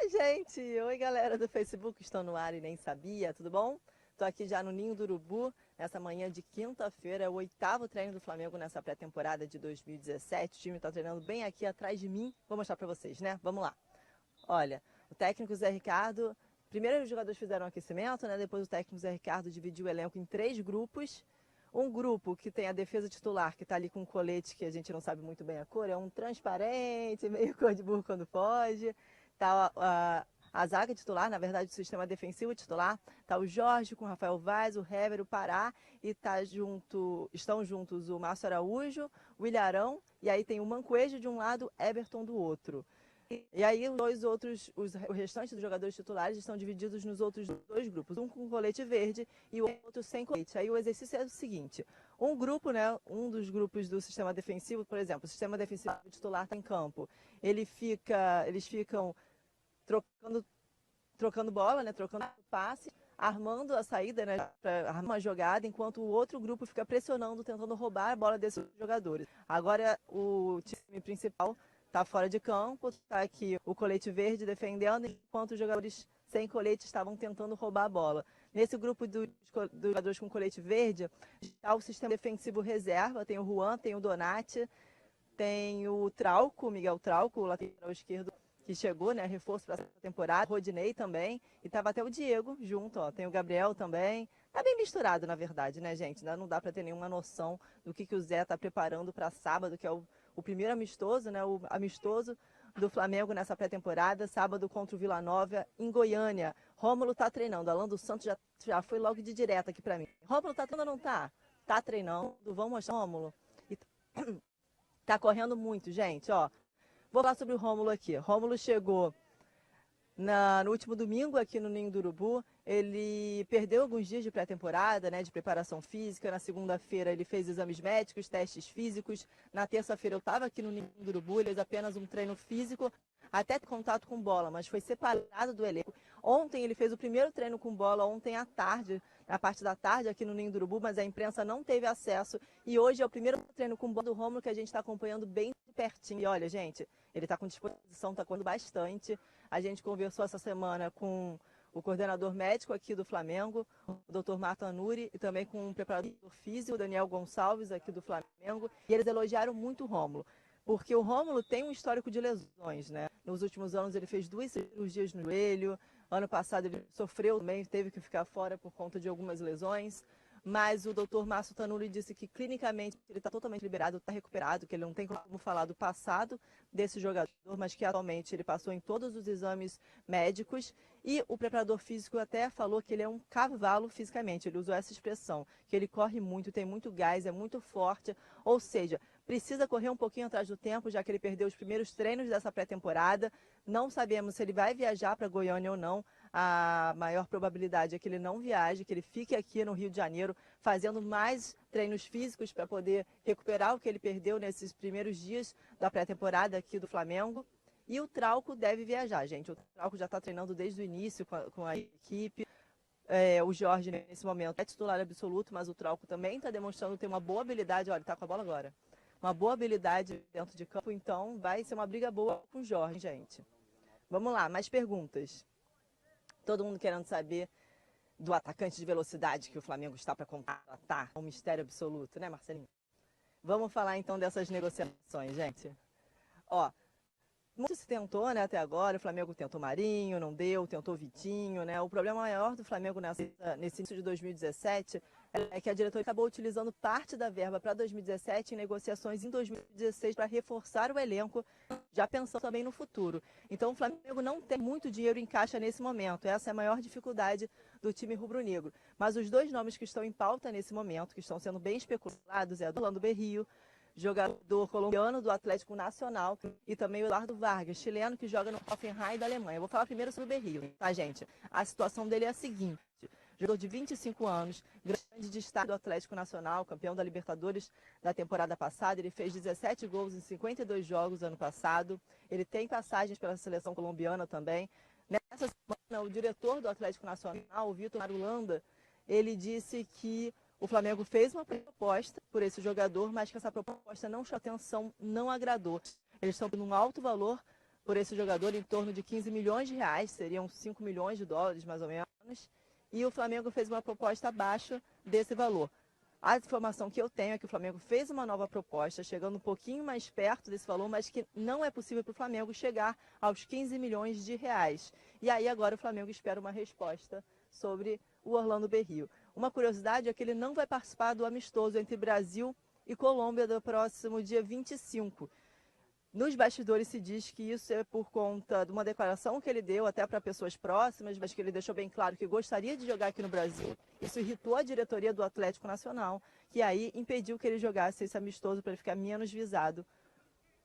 Oi, gente! Oi, galera do Facebook, estão no ar e nem sabia, tudo bom? Tô aqui já no Ninho do Urubu, nessa manhã de quinta-feira, é o 8º treino do Flamengo nessa pré-temporada de 2017. O time tá treinando bem aqui atrás de mim. Vou mostrar pra vocês, né? Vamos lá. Olha, o técnico Zé Ricardo, primeiro os jogadores fizeram um aquecimento, né? Depois o técnico Zé Ricardo dividiu o elenco em 3 grupos. Um grupo que tem a defesa titular, que está ali com um colete que a gente não sabe muito bem a cor, é um transparente, meio cor de burro quando foge. Tá a zaga titular, na verdade o sistema defensivo titular, tá o Jorge com o Rafael Vaz, o Hever, o Pará, e estão juntos o Márcio Araújo, o Ilharão, e aí tem o Mancoejo de um lado, Everton do outro. E aí o restante dos jogadores titulares estão divididos nos outros 2 grupos, um com colete verde e o outro sem colete. Aí o exercício é o seguinte, um grupo, né, um dos grupos do sistema defensivo, por exemplo, o sistema defensivo titular está em campo, eles ficam trocando bola, né, trocando passe, armando a saída, né, para armar uma jogada, enquanto o outro grupo fica pressionando, tentando roubar a bola desses jogadores. Agora o time principal está fora de campo, está aqui o colete verde defendendo, enquanto os jogadores sem colete estavam tentando roubar a bola. Nesse grupo dos jogadores com colete verde, está o sistema defensivo reserva, tem o Juan, tem o Donati, tem o Trauco, Miguel Trauco, o lateral esquerdo, que chegou, né, reforço para essa temporada, Rodinei também, e tava até o Diego junto, ó, tem o Gabriel também. Tá bem misturado, na verdade, né, gente? Não dá para ter nenhuma noção do que o Zé tá preparando para sábado, que é o primeiro amistoso, né, o amistoso do Flamengo nessa pré-temporada, sábado contra o Vila Nova, em Goiânia. Rômulo tá treinando, Alan dos Santos já foi logo de direto aqui para mim. Rômulo tá treinando ou não tá? Tá treinando, vamos mostrar o Rômulo. E tá correndo muito, gente, ó. Vou falar sobre o Rômulo aqui. Rômulo chegou no último domingo aqui no Ninho do Urubu. Ele perdeu alguns dias de pré-temporada, né, de preparação física. Na segunda-feira ele fez exames médicos, testes físicos. Na terça-feira eu estava aqui no Ninho do Urubu, ele fez apenas um treino físico, até contato com bola, mas foi separado do elenco. Ontem ele fez o primeiro treino com bola, ontem à tarde, na parte da tarde aqui no Ninho do Urubu, mas a imprensa não teve acesso. E hoje é o primeiro treino com bola do Rômulo que a gente está acompanhando bem de pertinho. E olha, gente, ele está com disposição, está correndo bastante. A gente conversou essa semana com o coordenador médico aqui do Flamengo, o Dr. Marco Anuri, e também com o preparador físico, o Daniel Gonçalves, aqui do Flamengo. E eles elogiaram muito o Rômulo, porque o Rômulo tem um histórico de lesões, né? Nos últimos anos ele fez 2 cirurgias no joelho, ano passado ele sofreu também, teve que ficar fora por conta de algumas lesões. Mas o Dr. Márcio Tanuri disse que clinicamente ele está totalmente liberado, está recuperado, que ele não tem como falar do passado desse jogador, mas que atualmente ele passou em todos os exames médicos. E o preparador físico até falou que ele é um cavalo fisicamente, ele usou essa expressão, que ele corre muito, tem muito gás, é muito forte, ou seja, precisa correr um pouquinho atrás do tempo, já que ele perdeu os primeiros treinos dessa pré-temporada. Não sabemos se ele vai viajar para Goiânia ou não. A maior probabilidade é que ele não viaje, que ele fique aqui no Rio de Janeiro fazendo mais treinos físicos para poder recuperar o que ele perdeu nesses primeiros dias da pré-temporada aqui do Flamengo. E o Trauco deve viajar, gente. O Trauco já está treinando desde o início com a equipe. O Jorge, nesse momento, é titular absoluto, mas o Trauco também está demonstrando ter uma boa habilidade. Olha, ele está com a bola agora. Uma boa habilidade dentro de campo, então vai ser uma briga boa com o Jorge, gente. Vamos lá, mais perguntas. Todo mundo querendo saber do atacante de velocidade que o Flamengo está para contratar. É um mistério absoluto, né, Marcelinho? Vamos falar então dessas negociações, gente. Ó, muito se tentou, né, até agora. O Flamengo tentou Marinho, não deu, tentou Vitinho, né? O problema maior do Flamengo nesse início de 2017 é que a diretoria acabou utilizando parte da verba para 2017 em negociações em 2016 para reforçar o elenco, já pensando também no futuro. Então o Flamengo não tem muito dinheiro em caixa nesse momento. Essa é a maior dificuldade do time rubro-negro. Mas os 2 nomes que estão em pauta nesse momento, que estão sendo bem especulados, é o Orlando Berrio, jogador colombiano do Atlético Nacional, e também o Eduardo Vargas, chileno, que joga no Hoffenheim da Alemanha. Eu vou falar primeiro sobre o Berrio, tá, gente? A situação dele é a seguinte: jogador de 25 anos, grande destaque do Atlético Nacional, campeão da Libertadores da temporada passada. Ele fez 17 gols em 52 jogos ano passado. Ele tem passagens pela seleção colombiana também. Nessa semana, o diretor do Atlético Nacional, o Vitor Marulanda, ele disse que o Flamengo fez uma proposta por esse jogador, mas que essa proposta não chamou atenção, não agradou. Eles estão com um alto valor por esse jogador em torno de 15 milhões de reais, seriam 5 milhões de dólares mais ou menos, e o Flamengo fez uma proposta abaixo desse valor. A informação que eu tenho é que o Flamengo fez uma nova proposta, chegando um pouquinho mais perto desse valor, mas que não é possível para o Flamengo chegar aos 15 milhões de reais. E aí agora o Flamengo espera uma resposta sobre o Orlando Berrío. Uma curiosidade é que ele não vai participar do amistoso entre Brasil e Colômbia do próximo dia 25. Nos bastidores se diz que isso é por conta de uma declaração que ele deu até para pessoas próximas, mas que ele deixou bem claro que gostaria de jogar aqui no Brasil. Isso irritou a diretoria do Atlético Nacional, que aí impediu que ele jogasse esse amistoso para ele ficar menos visado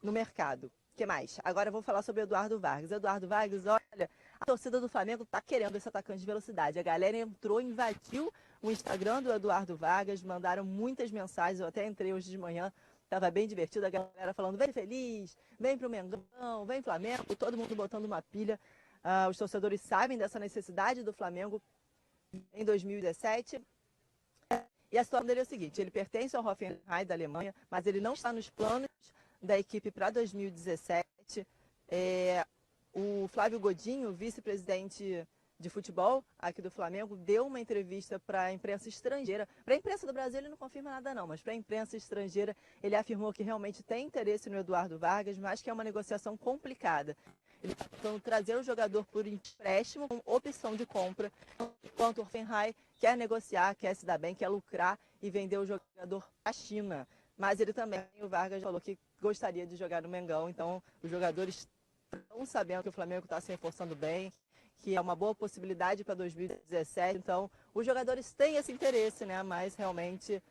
no mercado. O que mais? Agora eu vou falar sobre o Eduardo Vargas. Eduardo Vargas, olha, a torcida do Flamengo está querendo esse atacante de velocidade. A galera entrou, invadiu o Instagram do Eduardo Vargas, mandaram muitas mensagens, eu até entrei hoje de manhã. Estava bem divertido, a galera falando, vem feliz, vem pro Mengão, vem Flamengo, todo mundo botando uma pilha. Os torcedores sabem dessa necessidade do Flamengo em 2017. E a situação dele é o seguinte, ele pertence ao Hoffenheim da Alemanha, mas ele não está nos planos da equipe para 2017. O Flávio Godinho, vice-presidente de futebol aqui do Flamengo, deu uma entrevista para a imprensa estrangeira. Para a imprensa do Brasil ele não confirma nada não, mas para a imprensa estrangeira ele afirmou que realmente tem interesse no Eduardo Vargas, mas que é uma negociação complicada. Ele está tentando trazer o jogador por empréstimo com opção de compra, enquanto o Hoffenheim quer negociar, quer se dar bem, quer lucrar e vender o jogador à China. Mas ele também, o Vargas, falou que gostaria de jogar no Mengão, então os jogadores estão sabendo que o Flamengo está se reforçando bem, que é uma boa possibilidade para 2017. Então, os jogadores têm esse interesse, né? Mas realmente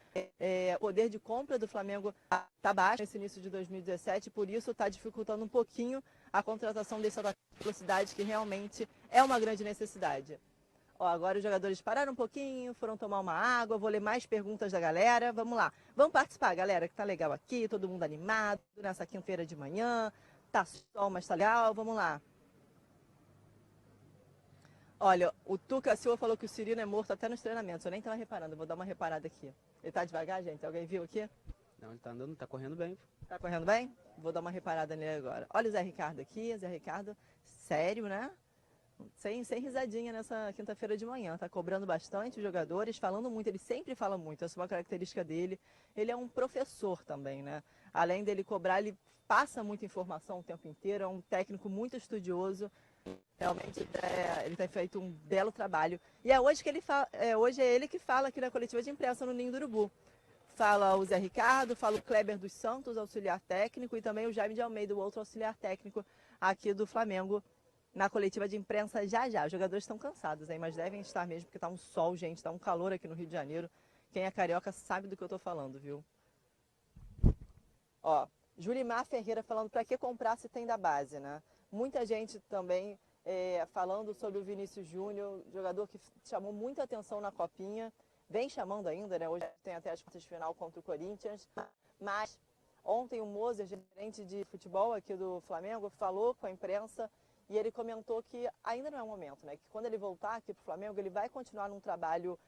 o poder de compra do Flamengo está baixo nesse início de 2017, por isso está dificultando um pouquinho a contratação desse atacante de velocidade, que realmente é uma grande necessidade. Ó, agora os jogadores pararam um pouquinho, foram tomar uma água, vou ler mais perguntas da galera. Vamos lá. Vamos participar, galera, que tá legal aqui, todo mundo animado nessa quinta-feira de manhã. Tá sol, mas tá legal. Vamos lá. Olha, o Tuca Silva falou que o Cirino é morto até nos treinamentos. Eu nem estava reparando, vou dar uma reparada aqui. Ele tá devagar, gente? Alguém viu aqui? Não, ele tá andando, tá correndo bem. Tá correndo bem? Vou dar uma reparada nele agora. Olha o Zé Ricardo aqui, Zé Ricardo, sério, né? Sem risadinha nessa quinta-feira de manhã. Tá cobrando bastante os jogadores, falando muito, ele sempre fala muito, essa é uma característica dele. Ele é um professor também, né? Além dele cobrar, ele passa muita informação o tempo inteiro, é um técnico muito estudioso. Realmente ele tem feito um belo trabalho. E é hoje que hoje é ele que fala aqui na coletiva de imprensa no Ninho do Urubu. Fala o Zé Ricardo, fala o Kleber dos Santos, auxiliar técnico, e também o Jaime de Almeida, o outro auxiliar técnico aqui do Flamengo, na coletiva de imprensa já já. Os jogadores estão cansados, hein? Mas devem estar mesmo, porque tá um sol, gente, tá um calor aqui no Rio de Janeiro. Quem é carioca sabe do que eu tô falando, viu? Ó, Julimar Ferreira falando para que comprar se tem da base, né? Muita gente também falando sobre o Vinícius Júnior, jogador que chamou muita atenção na Copinha, vem chamando ainda, né? Hoje tem até as quartas de final contra o Corinthians, mas ontem o Moser, gerente de futebol aqui do Flamengo, falou com a imprensa e ele comentou que ainda não é o momento, né? Que quando ele voltar aqui para o Flamengo, ele vai continuar num trabalho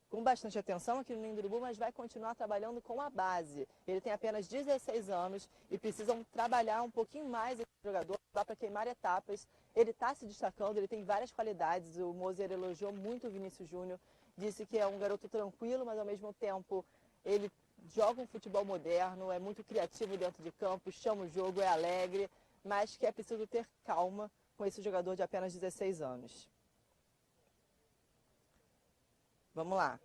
com bastante atenção aqui no Ninho do Urubu, mas vai continuar trabalhando com a base. Ele tem apenas 16 anos e precisam trabalhar um pouquinho mais esse jogador, dá para queimar etapas. Ele está se destacando, ele tem várias qualidades. O Moser elogiou muito o Vinícius Júnior, disse que é um garoto tranquilo, mas ao mesmo tempo ele joga um futebol moderno, é muito criativo dentro de campo, chama o jogo, é alegre, mas que é preciso ter calma com esse jogador de apenas 16 anos. Vamos lá.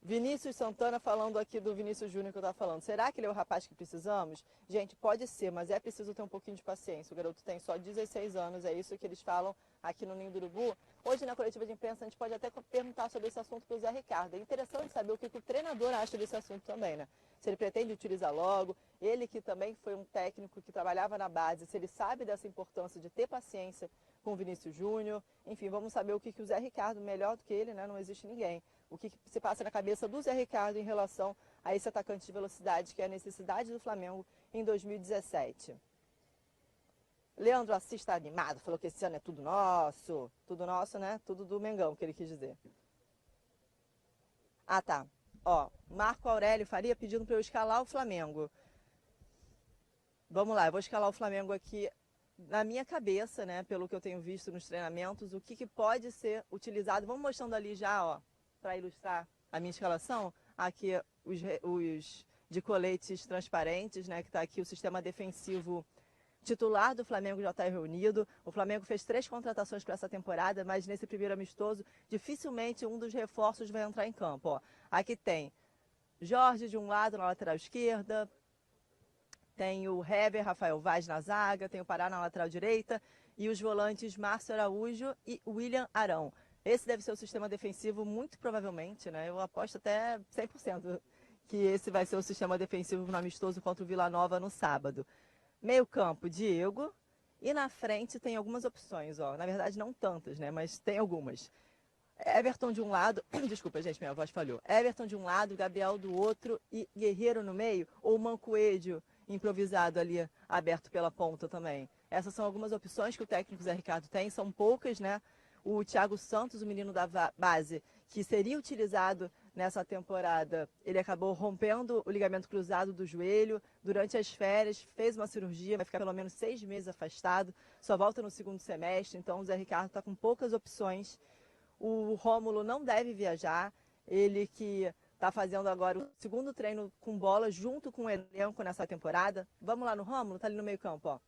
Vinícius Santana falando aqui do Vinícius Júnior que eu estava falando. Será que ele é o rapaz que precisamos? Gente, pode ser, mas é preciso ter um pouquinho de paciência. O garoto tem só 16 anos, é isso que eles falam aqui no Ninho do Urubu. Hoje, na coletiva de imprensa, a gente pode até perguntar sobre esse assunto para o Zé Ricardo. É interessante saber o que o treinador acha desse assunto também, né? Se ele pretende utilizar logo, ele que também foi um técnico que trabalhava na base, se ele sabe dessa importância de ter paciência com o Vinícius Júnior. Enfim, vamos saber o que o Zé Ricardo, melhor do que ele, né? Não existe ninguém. O que se passa na cabeça do Zé Ricardo em relação a esse atacante de velocidade, que é a necessidade do Flamengo em 2017. Leandro Assis está animado, falou que esse ano é tudo nosso, né? Tudo do Mengão, que ele quis dizer. Ah, tá. Ó, Marco Aurélio Faria pedindo para eu escalar o Flamengo. Vamos lá, eu vou escalar o Flamengo aqui na minha cabeça, né? Pelo que eu tenho visto nos treinamentos, o que pode ser utilizado. Vamos mostrando ali já, ó, para ilustrar a minha escalação. Aqui os de coletes transparentes, né? Que está aqui o sistema defensivo titular do Flamengo já está reunido. O Flamengo fez 3 contratações para essa temporada, mas nesse primeiro amistoso, dificilmente um dos reforços vai entrar em campo. Ó. Aqui tem Jorge de um lado na lateral esquerda, tem o Hever, Rafael Vaz na zaga, tem o Pará na lateral direita e os volantes Márcio Araújo e William Arão. Esse deve ser o sistema defensivo, muito provavelmente, né? Eu aposto até 100% que esse vai ser o sistema defensivo no amistoso contra o Vila Nova no sábado. Meio campo, Diego. E na frente tem algumas opções, ó. Na verdade, não tantas, né? Mas tem algumas. Everton de um lado. Desculpa, gente, minha voz falhou. Everton de um lado, Gabriel do outro e Guerreiro no meio. Ou Mancoejo improvisado ali, aberto pela ponta também. Essas são algumas opções que o técnico Zé Ricardo tem. São poucas, né? O Thiago Santos, o menino da base, que seria utilizado nessa temporada, ele acabou rompendo o ligamento cruzado do joelho durante as férias, fez uma cirurgia, vai ficar pelo menos 6 meses afastado, só volta no segundo semestre, então o Zé Ricardo está com poucas opções. O Rômulo não deve viajar, ele que está fazendo agora o segundo treino com bola junto com o elenco nessa temporada. Vamos lá no Rômulo, está ali no meio campo, ó.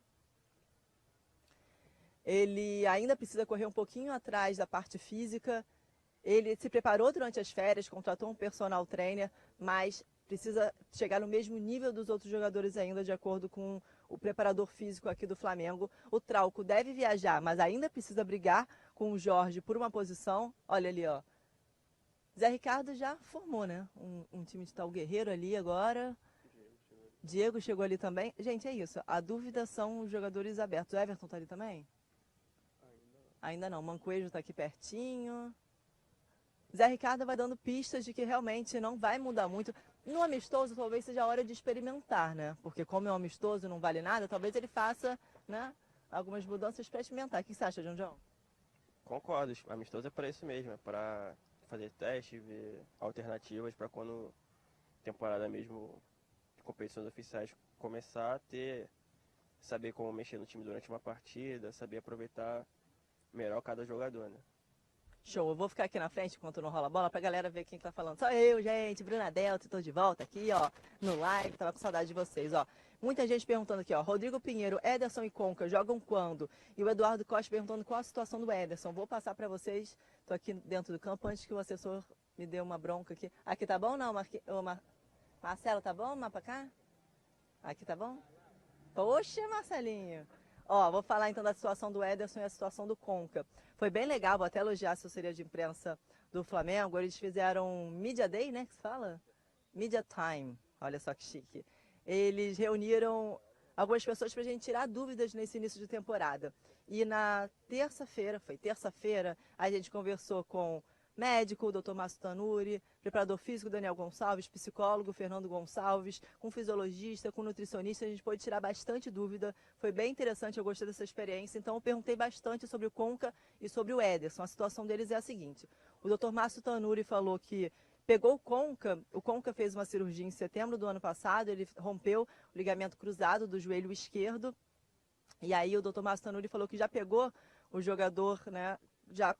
Ele ainda precisa correr um pouquinho atrás da parte física. Ele se preparou durante as férias, contratou um personal trainer, mas precisa chegar no mesmo nível dos outros jogadores ainda, de acordo com o preparador físico aqui do Flamengo. O Trauco deve viajar, mas ainda precisa brigar com o Jorge por uma posição. Olha ali, ó. Zé Ricardo já formou, né? Um time de tal Guerreiro ali agora. Diego chegou ali também. Gente, é isso. A dúvida são os jogadores abertos. O Everton tá ali também? Ainda não. Mancoejo tá aqui pertinho. Zé Ricardo vai dando pistas de que realmente não vai mudar muito. No amistoso, talvez seja a hora de experimentar, né? Porque como é um amistoso não vale nada, talvez ele faça, né, algumas mudanças para experimentar. O que você acha, João? Concordo, amistoso é para isso mesmo, é para fazer teste, ver alternativas para quando a temporada mesmo de competições oficiais começar, saber como mexer no time durante uma partida, saber aproveitar melhor cada jogador, né? Show, eu vou ficar aqui na frente enquanto não rola a bola pra galera ver quem tá falando. Só eu, gente, Bruna Delta, tô de volta aqui, ó, no live, tava com saudade de vocês, ó. Muita gente perguntando aqui, ó, Rodrigo Pinheiro, Ederson e Conca jogam quando? E o Eduardo Costa perguntando qual a situação do Ederson. Vou passar pra vocês, tô aqui dentro do campo, antes que o assessor me dê uma bronca aqui. Aqui tá bom não, Marcelo, tá bom? Mapa cá? Aqui tá bom? Poxa, Marcelinho. Ó, vou falar então da situação do Ederson e a situação do Conca. Foi bem legal, vou até elogiar a assessoria de imprensa do Flamengo. Eles fizeram Media Day, né, que se fala? Media Time, olha só que chique. Eles reuniram algumas pessoas para a gente tirar dúvidas nesse início de temporada. E na terça-feira, foi terça-feira, a gente conversou com médico, o Dr. Márcio Tanuri, preparador físico, Daniel Gonçalves, psicólogo, Fernando Gonçalves, com fisiologista, com nutricionista, a gente pôde tirar bastante dúvida, foi bem interessante, eu gostei dessa experiência, então eu perguntei bastante sobre o Conca e sobre o Ederson. A situação deles é a seguinte, o Dr. Márcio Tanuri falou que pegou o Conca fez uma cirurgia em setembro do ano passado, ele rompeu o ligamento cruzado do joelho esquerdo, e aí o Dr. Márcio Tanuri falou que já pegou o jogador, né, já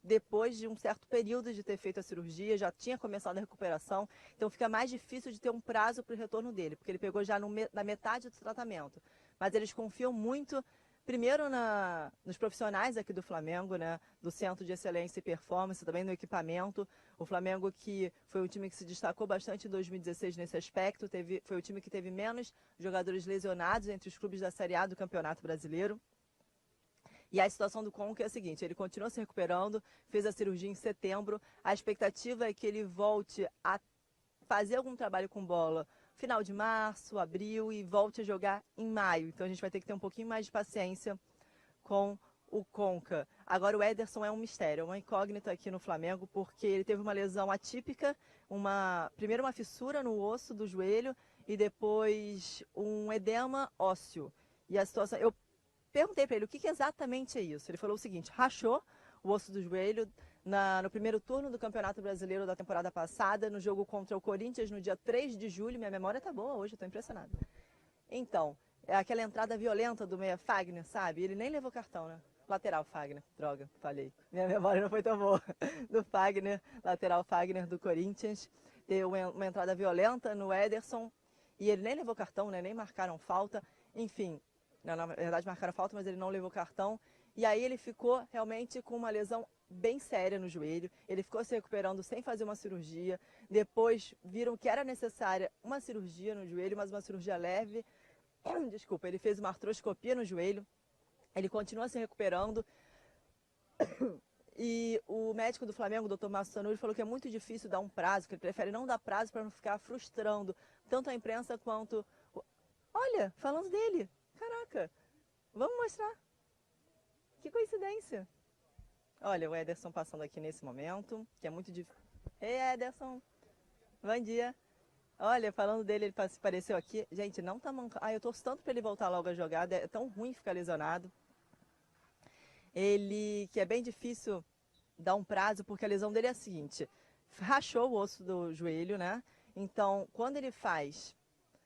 depois de um certo período de ter feito a cirurgia, já tinha começado a recuperação, então fica mais difícil de ter um prazo para o retorno dele, porque ele pegou já na metade do tratamento. Mas eles confiam muito, primeiro nos profissionais aqui do Flamengo, né, do Centro de Excelência e Performance, também no equipamento. O Flamengo, que foi um time que se destacou bastante em 2016 nesse aspecto, foi o time que teve menos jogadores lesionados entre os clubes da Série A do Campeonato Brasileiro. E a situação do Conca é a seguinte, ele continua se recuperando, fez a cirurgia em setembro, a expectativa é que ele volte a fazer algum trabalho com bola final de março, abril e volte a jogar em maio. Então a gente vai ter que ter um pouquinho mais de paciência com o Conca. Agora o Ederson é um mistério, é uma incógnita aqui no Flamengo, porque ele teve uma lesão atípica, primeiro uma fissura no osso do joelho e depois um edema ósseo. E a situação... Perguntei para ele o que exatamente é isso. Ele falou o seguinte, rachou o osso do joelho no primeiro turno do Campeonato Brasileiro da temporada passada, no jogo contra o Corinthians, no dia 3 de julho. Minha memória tá boa hoje, eu estou impressionada. Então, é aquela entrada violenta do meia Fagner, sabe? Ele nem levou cartão, né? Lateral Fagner, droga, falei. Minha memória não foi tão boa. Do Fagner, lateral Fagner do Corinthians. Deu uma entrada violenta no Ederson e ele nem levou cartão, né? Nem marcaram falta. Enfim, na verdade marcaram falta, mas ele não levou cartão. E aí ele ficou realmente com uma lesão bem séria no joelho. Ele ficou se recuperando sem fazer uma cirurgia. Depois viram que era necessária uma cirurgia no joelho, mas uma cirurgia leve. Desculpa, ele fez uma artroscopia no joelho. Ele continua se recuperando. E o médico do Flamengo, o Dr. Márcio Tanuri, falou que é muito difícil dar um prazo, que ele prefere não dar prazo para não ficar frustrando tanto a imprensa quanto... Olha, falando dele. Caraca, vamos mostrar. Que coincidência. Olha, o Ederson passando aqui nesse momento, que é muito difícil. Ei, Ederson. Bom dia. Olha, falando dele, ele apareceu aqui. Gente, não tá mancando. Eu torço tanto para ele voltar logo a jogar. É tão ruim ficar lesionado. Ele, que é bem difícil dar um prazo, porque a lesão dele é a seguinte. Rachou o osso do joelho, né? Então, quando ele faz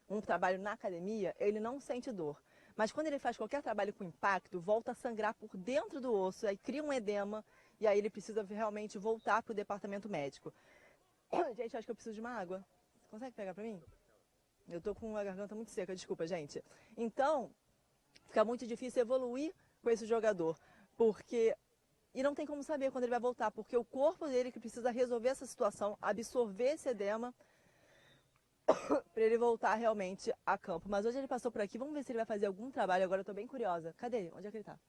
um trabalho na academia, ele não sente dor. Mas quando ele faz qualquer trabalho com impacto, volta a sangrar por dentro do osso, aí cria um edema, e aí ele precisa realmente voltar para o departamento médico. Gente, acho que eu preciso de uma água. Você consegue pegar para mim? Eu tô com a garganta muito seca, desculpa, gente. Então, fica muito difícil evoluir com esse jogador, porque... E não tem como saber quando ele vai voltar, porque o corpo dele que precisa resolver essa situação, absorver esse edema, para ele voltar realmente a campo. Mas hoje ele passou por aqui, vamos ver se ele vai fazer algum trabalho. Agora eu tô bem curiosa. Cadê ele? Onde é que ele tá?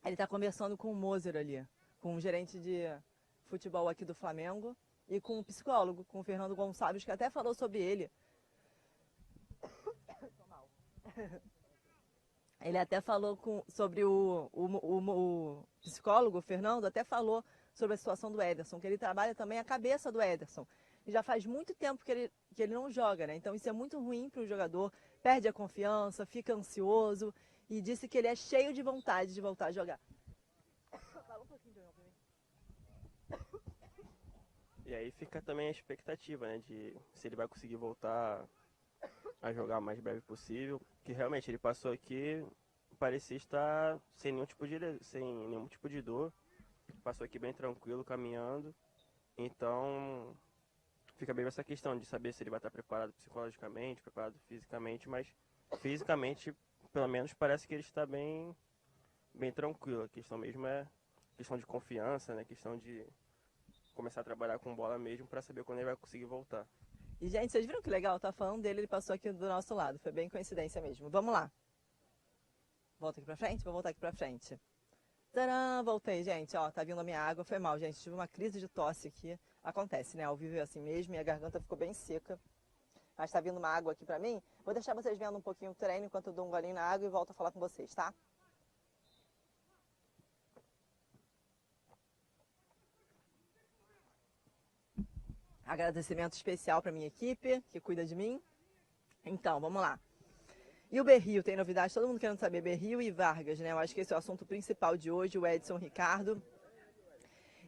Ele tá conversando com o Moser ali, com o gerente de futebol aqui do Flamengo e com um psicólogo, com o Fernando Gonçalves, que até falou sobre ele. Tô mal. Ele até falou sobre o psicólogo, o Fernando, até falou sobre a situação do Ederson, que ele trabalha também a cabeça do Ederson. E já faz muito tempo que ele não joga, né? Então isso é muito ruim para o jogador, perde a confiança, fica ansioso e disse que ele é cheio de vontade de voltar a jogar. Fala um pouquinho de novo pra mim. E aí fica também a expectativa, né, de se ele vai conseguir voltar a jogar o mais breve possível, que realmente ele passou aqui, parecia estar sem nenhum tipo de dor, passou aqui bem tranquilo, caminhando, então fica bem essa questão de saber se ele vai estar preparado psicologicamente, preparado fisicamente, mas fisicamente, pelo menos, parece que ele está bem tranquilo. A questão mesmo é questão de confiança, né? Questão de começar a trabalhar com bola mesmo para saber quando ele vai conseguir voltar. E, gente, vocês viram que legal? Tá falando dele, ele passou aqui do nosso lado. Foi bem coincidência mesmo. Vamos lá. Volta aqui pra frente? Vou voltar aqui pra frente. Tcharam! Voltei, gente. Ó, tá vindo a minha água. Foi mal, gente. Tive uma crise de tosse aqui. Acontece, né? Ao vivo é assim mesmo. Minha garganta ficou bem seca. Mas tá vindo uma água aqui pra mim. Vou deixar vocês vendo um pouquinho o treino enquanto eu dou um golinho na água e volto a falar com vocês, tá? Agradecimento especial para minha equipe, que cuida de mim. Então, vamos lá. E o Berrio, tem novidade? Todo mundo querendo saber, Berrio e Vargas, né? Eu acho que esse é o assunto principal de hoje, o Edson Ricardo.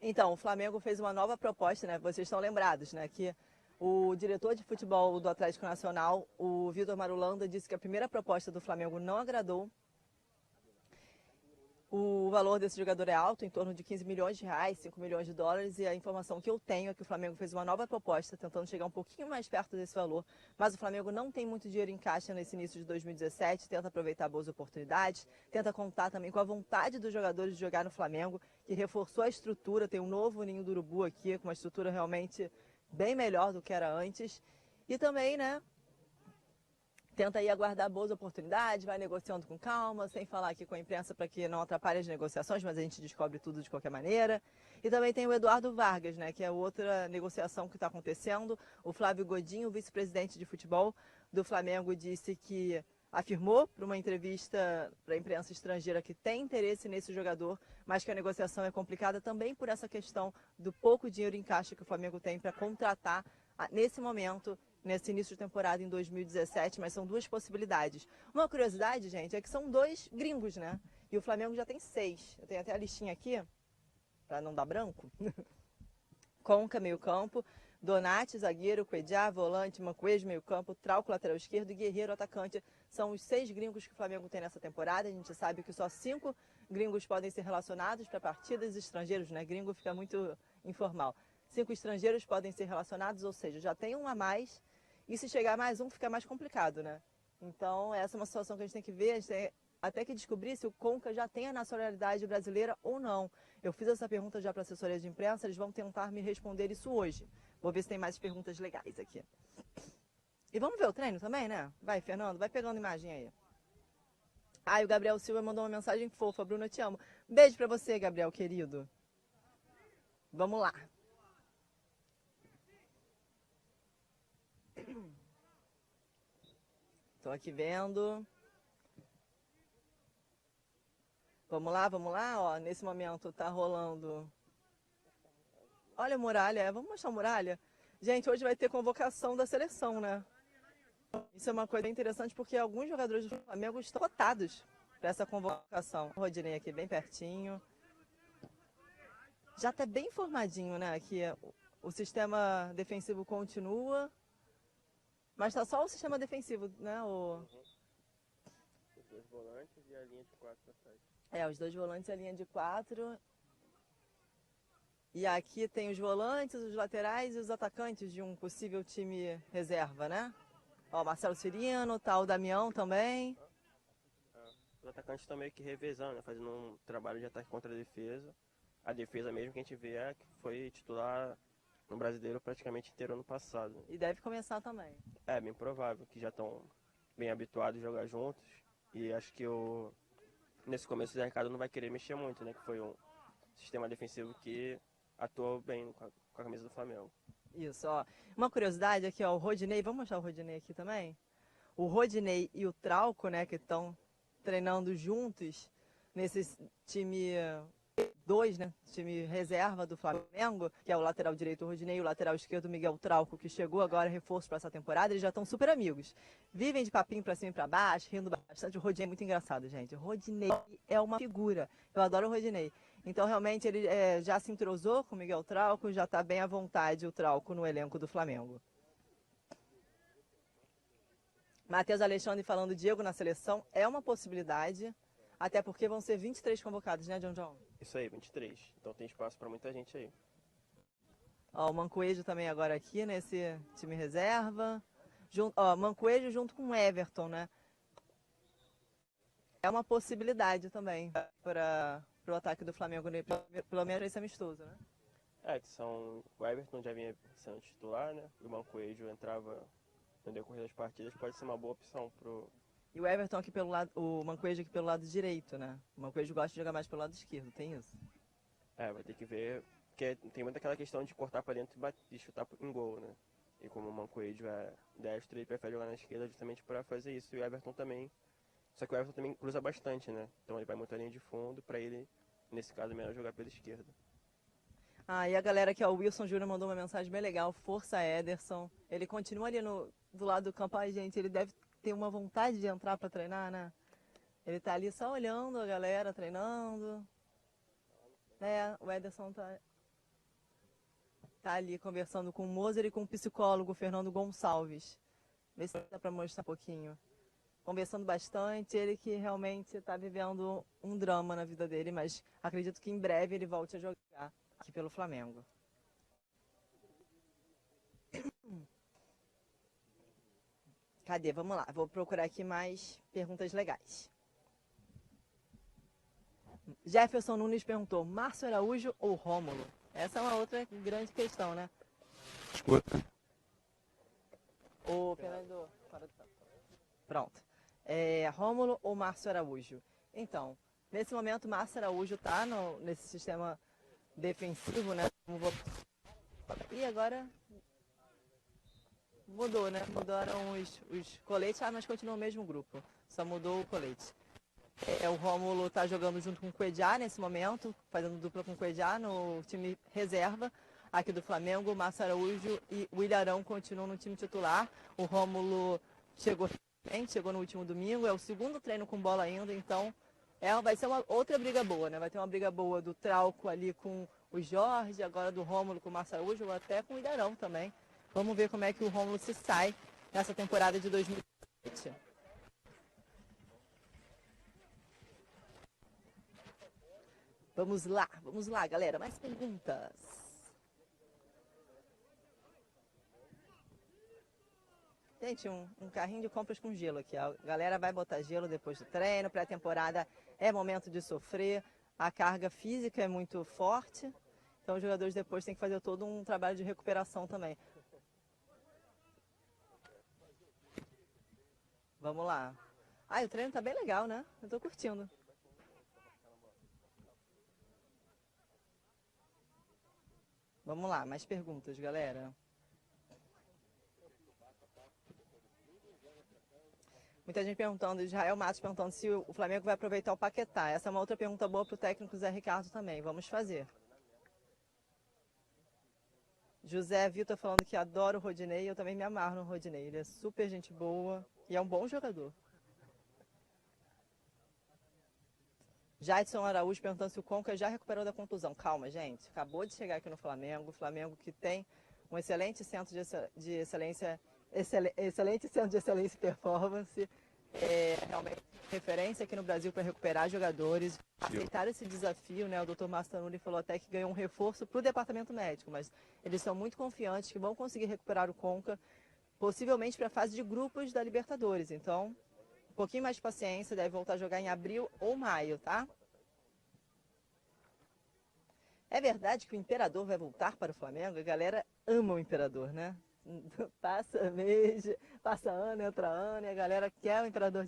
Então, o Flamengo fez uma nova proposta, né? Vocês estão lembrados, né? Que o diretor de futebol do Atlético Nacional, o Vitor Marulanda, disse que a primeira proposta do Flamengo não agradou. O valor desse jogador é alto, em torno de 15 milhões de reais, 5 milhões de dólares, e a informação que eu tenho é que o Flamengo fez uma nova proposta, tentando chegar um pouquinho mais perto desse valor, mas o Flamengo não tem muito dinheiro em caixa nesse início de 2017, tenta aproveitar boas oportunidades, tenta contar também com a vontade dos jogadores de jogar no Flamengo, que reforçou a estrutura, tem um novo Ninho do Urubu aqui, com uma estrutura realmente bem melhor do que era antes, e também, né, tenta aí aguardar boas oportunidades, vai negociando com calma, sem falar aqui com a imprensa para que não atrapalhe as negociações, mas a gente descobre tudo de qualquer maneira. E também tem o Eduardo Vargas, né, que é outra negociação que está acontecendo. O Flávio Godinho, o vice-presidente de futebol do Flamengo, disse que afirmou para uma entrevista para a imprensa estrangeira que tem interesse nesse jogador, mas que a negociação é complicada também por essa questão do pouco dinheiro em caixa que o Flamengo tem para contratar nesse momento, nesse início de temporada em 2017, mas são duas possibilidades. Uma curiosidade, gente, é que são dois gringos, né? E o Flamengo já tem 6. Eu tenho até a listinha aqui, para não dar branco. Conca, meio campo. Donati, zagueiro, Cuejá, volante, Mancoejo, meio campo, Trauco, lateral esquerdo e Guerreiro, atacante. São os 6 gringos que o Flamengo tem nessa temporada. A gente sabe que só 5 gringos podem ser relacionados para partidas, estrangeiros, né? Gringo fica muito informal. 5 estrangeiros podem ser relacionados, ou seja, já tem um a mais. E se chegar mais um, fica mais complicado, né? Então, essa é uma situação que a gente tem que ver. A gente tem até que descobrir se o Conca já tem a nacionalidade brasileira ou não. Eu fiz essa pergunta já para a assessoria de imprensa, eles vão tentar me responder isso hoje. Vou ver se tem mais perguntas legais aqui. E vamos ver o treino também, né? Vai, Fernando, vai pegando imagem aí. Ah, e o Gabriel Silva mandou uma mensagem fofa. Bruna, eu te amo. Beijo pra você, Gabriel, querido. Vamos lá. Estou aqui vendo. Vamos lá. Ó, nesse momento tá rolando. Olha a muralha. Vamos mostrar a muralha? Gente, hoje vai ter convocação da seleção, né? Isso é uma coisa interessante porque alguns jogadores do Flamengo estão cotados para essa convocação. O Rodinei aqui bem pertinho. Já está bem formadinho, né? Aqui o sistema defensivo continua. Mas está só o sistema defensivo, né? Os 2 volantes e a linha de 4 pra frente. Os 2 volantes e a linha de 4. E aqui tem os volantes, os laterais e os atacantes de um possível time reserva, né? Ó, Marcelo Cirino, tá o Damião também. Os atacantes estão meio que revezando, né? Fazendo um trabalho de ataque contra a defesa. A defesa mesmo que a gente vê é que foi titular no Brasileiro praticamente inteiro ano passado. E deve começar também. É, bem provável, que já estão bem habituados a jogar juntos. E acho que nesse começo o Zé Ricardo não vai querer mexer muito, né? Que foi um sistema defensivo que atuou bem com a camisa do Flamengo. Isso, ó. Uma curiosidade aqui, ó, o Rodinei, vamos mostrar o Rodinei aqui também? O Rodinei e o Trauco, né, que estão treinando juntos nesse time 2, né, time reserva do Flamengo, que é o lateral direito o Rodinei e o lateral esquerdo o Miguel Trauco, que chegou agora reforço para essa temporada, eles já estão super amigos. Vivem de papinho para cima e para baixo, rindo bastante. O Rodinei é muito engraçado, gente. O Rodinei é uma figura. Eu adoro o Rodinei. Então, realmente, ele já se entrosou com o Miguel Trauco, já está bem à vontade o Trauco no elenco do Flamengo. Matheus Alexandre falando Diego na seleção é uma possibilidade, até porque vão ser 23 convocados, né, John? Isso aí, 23. Então tem espaço para muita gente aí. Ó, o Mancoejo também agora aqui nesse time reserva. Mancoejo junto com o Everton, né? É uma possibilidade também para o ataque do Flamengo, pelo menos esse amistoso, né? O Everton já vinha sendo titular, né? E o Mancoejo entrava no decorrer das partidas, pode ser uma boa opção pro... E o Everton aqui pelo lado, o Mancoejo aqui pelo lado direito, né? O Mancoejo gosta de jogar mais pelo lado esquerdo, tem isso? Vai ter que ver, porque tem muita aquela questão de cortar para dentro e chutar em gol, né? E como o Mancoejo é destro, ele prefere jogar na esquerda justamente para fazer isso. E o Everton também, só que o Everton também cruza bastante, né? Então ele vai muito à linha de fundo, para ele, nesse caso, é melhor jogar pela esquerda. E a galera aqui, ó, o Wilson Júnior mandou uma mensagem bem legal, força Ederson. Ele continua ali do lado do campo, gente, ele deve ter uma vontade de entrar para treinar, né? Ele tá ali só olhando a galera treinando. O Ederson tá ali conversando com o Moser e com o psicólogo Fernando Gonçalves. Vê se dá para mostrar um pouquinho. Conversando bastante, ele que realmente está vivendo um drama na vida dele, mas acredito que em breve ele volte a jogar aqui pelo Flamengo. Cadê? Vamos lá, vou procurar aqui mais perguntas legais. Jefferson Nunes perguntou, Márcio Araújo ou Rômulo? Essa é uma outra grande questão, né? Escuta. Ô, Fernando, pronto. Rômulo ou Márcio Araújo? Então, nesse momento, Márcio Araújo está nesse sistema defensivo, né? E agora mudou, né? Mudaram os coletes, mas continua o mesmo grupo. Só mudou o colete. O Rômulo está jogando junto com o Cuejá nesse momento, fazendo dupla com o Cuejá no time reserva aqui do Flamengo. O Márcio Araújo e o Ilharão continuam no time titular. O Rômulo chegou no último domingo, é o segundo treino com bola ainda, então vai ser uma outra briga boa, né? Vai ter uma briga boa do Trauco ali com o Jorge, agora do Rômulo com o Massaújo, ou até com o Ilharão também. Vamos ver como é que o Rômulo se sai nessa temporada de 2017. Vamos lá, galera. Mais perguntas. Gente, um carrinho de compras com gelo aqui. A galera vai botar gelo depois do treino. Pré-temporada é momento de sofrer. A carga física é muito forte. Então os jogadores depois têm que fazer todo um trabalho de recuperação também. Vamos lá. O treino tá bem legal, né? Eu tô curtindo. Vamos lá, mais perguntas, galera. Muita gente perguntando, Israel Matos perguntando se o Flamengo vai aproveitar o Paquetá. Essa é uma outra pergunta boa para o técnico Zé Ricardo também. Vamos fazer. José Vitor falando que adora o Rodinei. Eu também me amarro no Rodinei. Ele é super gente boa e é um bom jogador. Jadson Araújo perguntando se o Conca já recuperou da contusão. Calma, gente. Acabou de chegar aqui no Flamengo. O Flamengo que tem um excelente centro de excelência, excelente centro de excelência e performance. É realmente referência aqui no Brasil para recuperar jogadores. Aceitaram esse desafio, né? O Dr. Márcio Tanuri falou até que ganhou um reforço para o departamento médico, mas eles são muito confiantes que vão conseguir recuperar o Conca, possivelmente para a fase de grupos da Libertadores. Então, um pouquinho mais de paciência, deve voltar a jogar em abril ou maio, tá? É verdade que o Imperador vai voltar para o Flamengo? A galera ama o Imperador, né? Passa mês, passa ano, entra ano, e a galera quer o Imperador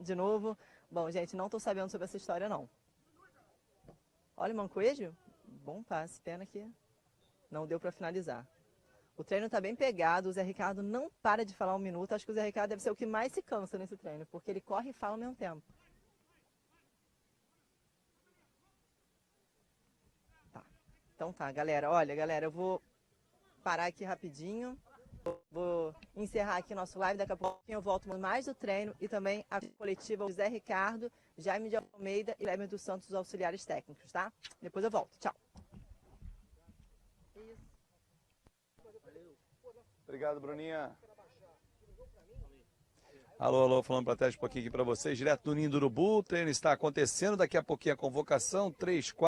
de novo. Bom, gente, não estou sabendo sobre essa história, não. Olha o Mancoejo, bom passe, pena que não deu para finalizar. O treino está bem pegado, o Zé Ricardo não para de falar um minuto. Acho que o Zé Ricardo deve ser o que mais se cansa nesse treino, porque ele corre e fala ao mesmo tempo. Tá. Então tá, galera. Olha, galera, eu vou parar aqui rapidinho. Vou encerrar aqui nosso live. Daqui a pouquinho eu volto com mais do treino e também a coletiva do Zé Ricardo, Jaime de Almeida e Lemer dos Santos, os auxiliares técnicos, tá? Depois eu volto. Tchau. Obrigado, Bruninha. Alô, falando para trás um pouquinho aqui para vocês, direto do Ninho do Urubu. O treino está acontecendo, daqui a pouquinho a convocação, 3, 4.